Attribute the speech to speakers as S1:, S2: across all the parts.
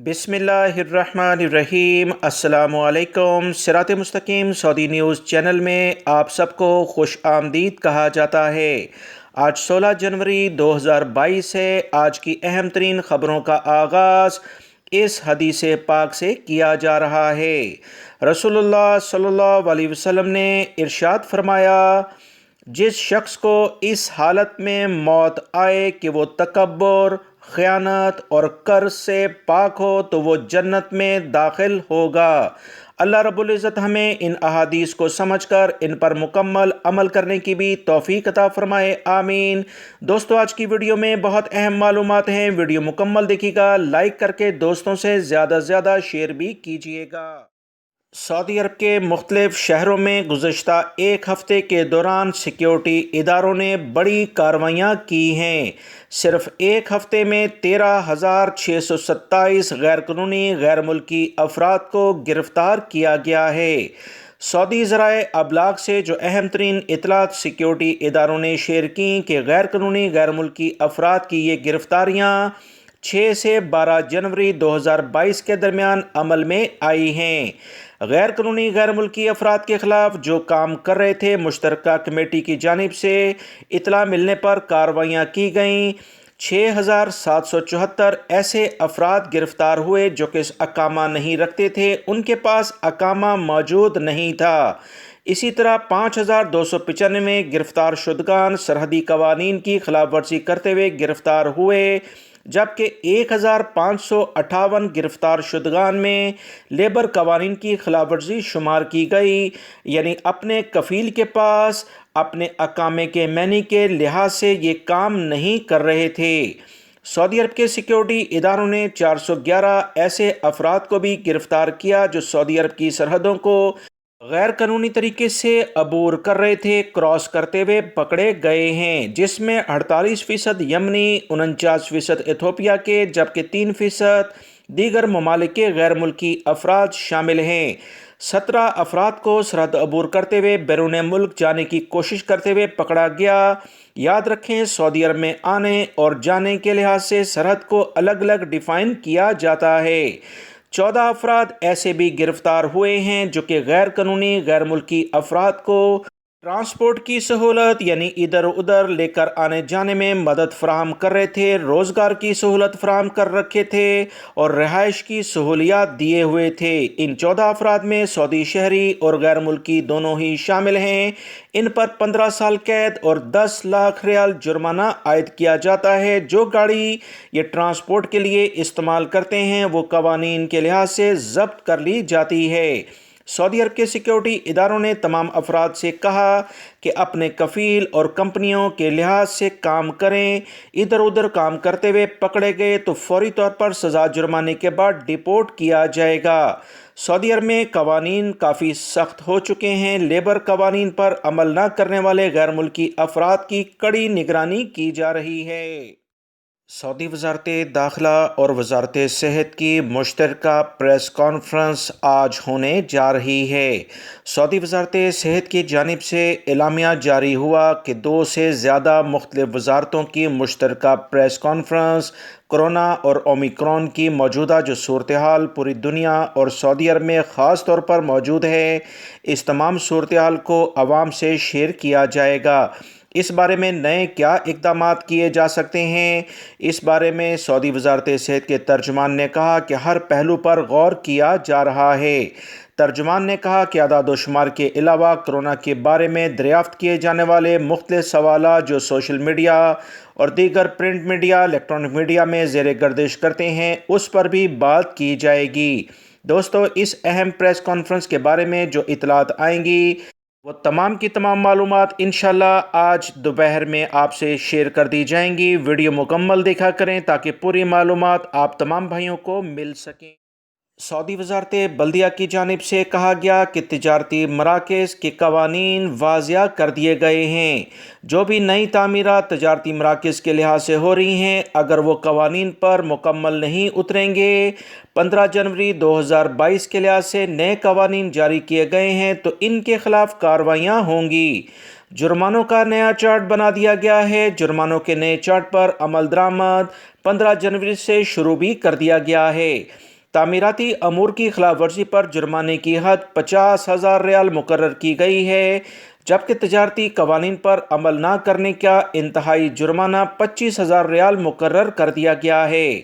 S1: बिस्मिल्लाहिर्रहमानिर्रहीम। अस्सलामुअलैकुम। सिरात मुस्तकीम सऊदी न्यूज़ चैनल में आप सबको खुश आमदीद कहा जाता है। आज 16 जनवरी 2022 है। आज की अहम तरीन ख़बरों का आगाज़ इस हदीस पाक से किया जा रहा है। रसूलुल्लाह सल्लल्लाहु अलैहि वसल्लम ने इरशाद फरमाया, जिस शख्स को इस हालत में मौत आए कि वो तकब्बुर, ख़यानत और कर्ज से पाक हो तो वो जन्नत में दाखिल होगा। अल्लाह रब्बुल इज़्ज़त हमें इन अहादीस को समझकर इन पर मुकम्मल अमल करने की भी तौफ़ीक़ अता फ़रमाए, आमीन। दोस्तों, आज की वीडियो में बहुत अहम मालूमात हैं। वीडियो मुकम्मल देखिएगा, लाइक करके दोस्तों से ज़्यादा से ज़्यादा शेयर भी कीजिएगा। सऊदी अरब के मुख्तलिफ शहरों में गुज़श्ता एक हफ़्ते के दौरान सिक्योरिटी इदारों ने बड़ी कार्रवाइयाँ की हैं। सिर्फ एक हफ़्ते में 13,627 गैरकानूनी गैर मुल्की अफराद को गिरफ़्तार किया गया है। सऊदी ज़राए अबलाग से जो अहम तरीन इतलात सिक्योरिटी इदारों ने शेयर की कि गैर कानूनी गैर मुल्की अफराद की ये गिरफ़्तारियाँ 6 से 12 जनवरी 2022 के दरमियान अमल में आई हैं। गैर कानूनी गैर मुल्की अफराद के ख़िलाफ़ जो काम कर रहे थे, मुश्तरका कमेटी की जानिब से इतला मिलने पर कार्रवाइयाँ की गईं। 6,774 ऐसे अफराद गिरफ़्तार हुए जो कि अकामा नहीं रखते थे, उनके पास अकामा मौजूद नहीं था। इसी तरह 5,295 गिरफ़्तार शुदगान सरहदी कवानीन की खिलाफ वर्जी करते हुए गिरफ़्तार हुए, जबकि 1,558 गिरफ़्तार शुदगान में लेबर कवानीन की खिलाफ वर्जी शुमार की गई, यानी अपने कफ़ील के पास अपने अकामे के मैनी के लिहाज से ये काम नहीं कर रहे थे। सऊदी अरब के सिक्योरिटी इदारों ने 411 ऐसे अफराद को भी गिरफ़्तार किया जो सऊदी अरब की सरहदों को गैर कानूनी तरीके से अबूर कर रहे थे, क्रॉस करते हुए पकड़े गए हैं, जिसमें 48% यमनी, 49% इथोपिया के, जबकि 3% दीगर ममालिक के गैर मुल्की अफराद शामिल हैं। 17 अफराद को सरहद अबूर करते हुए बैरून मुल्क जाने की कोशिश करते हुए पकड़ा गया। याद रखें, सऊदी अरब में आने और जाने के लिहाज से सरहद को अलग अलग डिफ़ाइन किया जाता है। 14 अफराद ऐसे भी गिरफ़्तार हुए हैं जो कि गैर कानूनी गैर मुल्की अफराद को ट्रांसपोर्ट की सहूलत, यानी इधर उधर लेकर आने जाने में मदद फराहम कर रहे थे, रोज़गार की सहूलत फराहम कर रखे थे और रिहाइश की सहूलियात दिए हुए थे। इन 14 अफराद में सऊदी शहरी और गैर मुल्की दोनों ही शामिल हैं। इन पर 15 साल कैद और 10 लाख रियाल जुर्माना आयद किया जाता है। जो गाड़ी ये ट्रांसपोर्ट के लिए इस्तेमाल करते हैं वो कवानीन के लिहाज से ज़ब्त कर ली जाती है। सऊदी अरब के सिक्योरिटी इदारों ने तमाम अफराद से कहा कि अपने कफ़ील और कंपनियों के लिहाज से काम करें। इधर उधर काम करते हुए पकड़े गए तो फौरी तौर पर सज़ा जुर्माने के बाद डिपोर्ट किया जाएगा। सऊदी अरब में कवानीन काफ़ी सख्त हो चुके हैं। लेबर कवानीन पर अमल न करने वाले गैर मुल्की अफराद की कड़ी निगरानी की जा रही है। सऊदी वज़ारत दाखिला और वज़ारत सेहत की मुश्तरका प्रेस कॉन्फ्रेंस आज होने जा रही है। सऊदी वज़ारत सेहत की जानिब से एलामिया जारी हुआ कि 2 से ज़्यादा मुख्तलिफ़ वज़ारतों की मुश्तरका प्रेस कॉन्फ्रेंस कोरोना और ओमिक्रॉन की मौजूदा जो सूरत हाल पूरी दुनिया और सऊदी अरब में ख़ास तौर पर मौजूद है, इस तमाम सूरत हाल को आवाम से शेयर किया जाएगा। इस बारे में नए क्या इक़दामात किए जा सकते हैं, इस बारे में सऊदी वज़ारत सेहत के तर्जुमान ने कहा कि हर पहलू पर गौर किया जा रहा है। तर्जुमान ने कहा कि अदाद व शुमार के अलावा कोरोना के बारे में दरियाफ़्त किए जाने वाले मुख्तलिफ़ सवालात जो सोशल मीडिया और दीगर प्रिंट मीडिया, इलेक्ट्रॉनिक मीडिया में ज़ेर गर्दिश करते हैं, उस पर भी बात की जाएगी। दोस्तों, इस अहम प्रेस कॉन्फ्रेंस के बारे में जो इतलात आएंगी वो तमाम की तमाम मालूमात इंशाल्लाह आज दोपहर में आपसे शेयर कर दी जाएंगी। वीडियो मुकम्मल देखा करें ताकि पूरी मालूमात आप तमाम भाइयों को मिल सकें। सऊदी वज़ारत बल्दिया की जानिब से कहा गया कि तिजारती मराकज़ के कवानीन वाज़िया कर दिए गए हैं। जो भी नई तामीरात तिजारती मराकज़ के लिहाज से हो रही हैं, अगर वो कवानीन पर मुकम्मल नहीं उतरेंगे, 15 जनवरी 2022 के लिहाज से नए कवानीन जारी किए गए हैं तो इनके ख़िलाफ़ कार्रवाइयाँ होंगी। जुर्मानों का नया चार्ट बना दिया गया है। जुर्मानों के नए चार्ट पर अमल दरामद 15 जनवरी से शुरू भी कर दिया गया है। تعمیراتی امور کی خلاف ورزی پر جرمانے کی حد 50,000 ریال مقرر کی گئی ہے، جبکہ تجارتی قوانین پر عمل نہ کرنے کا انتہائی جرمانہ 25,000 ریال مقرر کر دیا گیا ہے۔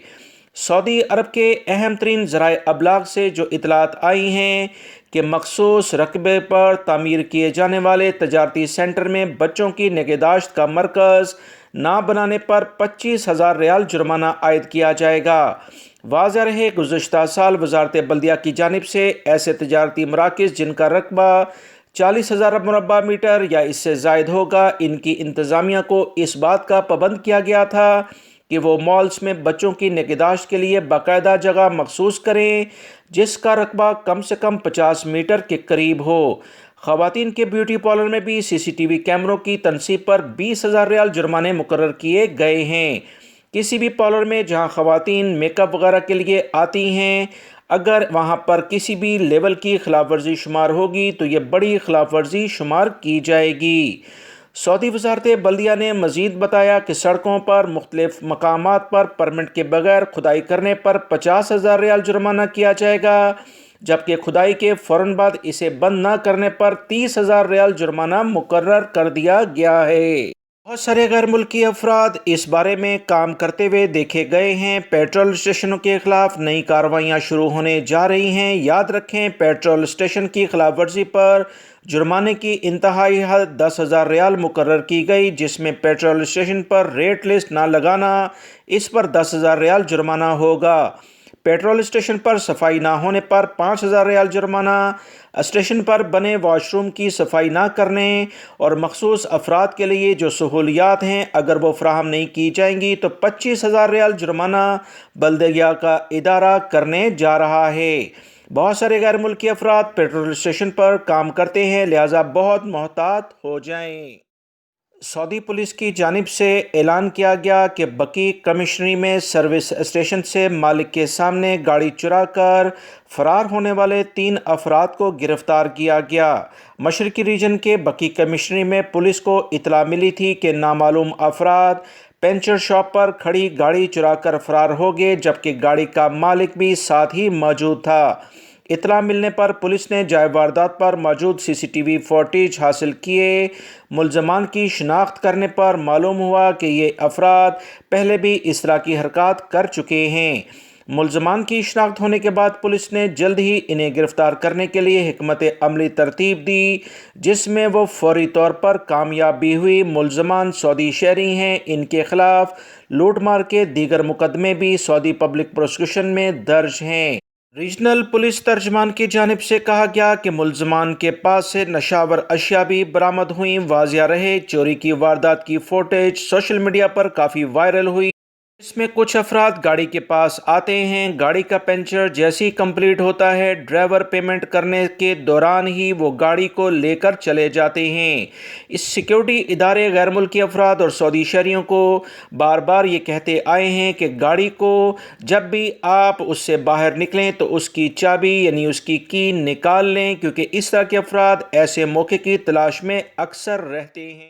S1: سعودی عرب کے اہم ترین ذرائع ابلاغ سے جو اطلاعات آئی ہیں کہ مخصوص رقبے پر تعمیر کیے جانے والے تجارتی سینٹر میں بچوں کی نگہداشت کا مرکز نہ بنانے پر 25,000 ریال جرمانہ عائد کیا جائے گا۔ واضح رہے، گزشتہ سال وزارت بلدیہ کی جانب سے ایسے تجارتی مراکز جن کا رقبہ 40,000 مربع میٹر یا اس سے زائد ہوگا، ان کی انتظامیہ کو اس بات کا پابند کیا گیا تھا کہ وہ مالز میں بچوں کی نگہداشت کے لیے باقاعدہ جگہ مخصوص کریں جس کا رقبہ کم سے کم 50 میٹر کے قریب ہو۔ خواتین کے بیوٹی پارلر میں بھی سی سی ٹی وی کیمروں کی تنصیب پر 20,000 ریال جرمانے مقرر کیے گئے ہیں۔ کسی بھی پارلر میں جہاں خواتین میک اپ وغیرہ کے لیے آتی ہیں، اگر وہاں پر کسی بھی لیول کی خلاف ورزی شمار ہوگی تو یہ بڑی خلاف ورزی شمار کی جائے گی۔ سعودی وزارت بلدیہ نے مزید بتایا کہ سڑکوں پر مختلف مقامات پر پرمٹ کے بغیر کھدائی کرنے پر 50,000 ریال جرمانہ کیا جائے گا، جبکہ کھدائی کے فوراً بعد اسے بند نہ کرنے پر 30,000 ریال جرمانہ مقرر کر دیا گیا ہے۔ بہت سارے غیر ملکی افراد اس بارے میں کام کرتے ہوئے دیکھے گئے ہیں۔ پیٹرول اسٹیشنوں کے خلاف نئی کارروائیاں شروع ہونے جا رہی ہیں۔ یاد رکھیں، پیٹرول اسٹیشن کی خلاف ورزی پر جرمانے کی انتہائی حد 10,000 ریال مقرر کی گئی، جس میں پیٹرول اسٹیشن پر ریٹ لسٹ نہ لگانا، اس پر 10,000 ریال جرمانہ ہوگا۔ پیٹرول اسٹیشن پر صفائی نہ ہونے پر 5,000 ریال جرمانہ، اسٹیشن پر بنے واش روم کی صفائی نہ کرنے اور مخصوص افراد کے لیے جو سہولیات ہیں اگر وہ فراہم نہیں کی جائیں گی تو 25,000 ریال جرمانہ بلدیہ کا ادارہ کرنے جا رہا ہے۔ بہت سارے غیر ملکی افراد پیٹرول اسٹیشن پر کام کرتے ہیں، لہٰذا بہت محتاط ہو جائیں۔ سعودی پولیس کی جانب سے اعلان کیا گیا کہ بقی کمشنری میں سروس اسٹیشن سے مالک کے سامنے گاڑی چرا کر فرار ہونے والے 3 افراد کو گرفتار کیا گیا۔ مشرقی ریجن کے بقی کمشنری میں پولیس کو اطلاع ملی تھی کہ نامعلوم افراد پنچر شاپ پر کھڑی گاڑی چرا کر فرار ہو گئے، جبکہ گاڑی کا مالک بھی ساتھ ہی موجود تھا۔ اطلاع ملنے پر پولیس نے جائے واردات پر موجود سی سی ٹی وی فوٹیج حاصل کیے۔ ملزمان کی شناخت کرنے پر معلوم ہوا کہ یہ افراد پہلے بھی اس طرح کی حرکات کر چکے ہیں۔ ملزمان کی شناخت ہونے کے بعد پولیس نے جلد ہی انہیں گرفتار کرنے کے لیے حکمت عملی ترتیب دی، جس میں وہ فوری طور پر کامیاب بھی ہوئی۔ ملزمان سعودی شہری ہیں۔ ان کے خلاف لوٹ مار کے دیگر مقدمے بھی سعودی پبلک پروسیکیوشن میں درج ہیں۔ ریجنل پولیس ترجمان کی جانب سے کہا گیا کہ ملزمان کے پاس سے نشاور اشیاء بھی برآمد ہوئیں۔ واضح رہے، چوری کی واردات کی فوٹیج سوشل میڈیا پر کافی وائرل ہوئی۔ اس میں کچھ افراد گاڑی کے پاس آتے ہیں، گاڑی کا پنچر جیسے ہی کمپلیٹ ہوتا ہے، ڈرائیور پیمنٹ کرنے کے دوران ہی وہ گاڑی کو لے کر چلے جاتے ہیں۔ اس سیکیورٹی ادارے غیر ملکی افراد اور سعودی شہریوں کو بار بار یہ کہتے آئے ہیں کہ گاڑی کو جب بھی آپ اس سے باہر نکلیں تو اس کی چابی یعنی اس کی کی نکال لیں، کیونکہ اس طرح کے افراد ایسے موقع کی تلاش میں اکثر رہتے ہیں۔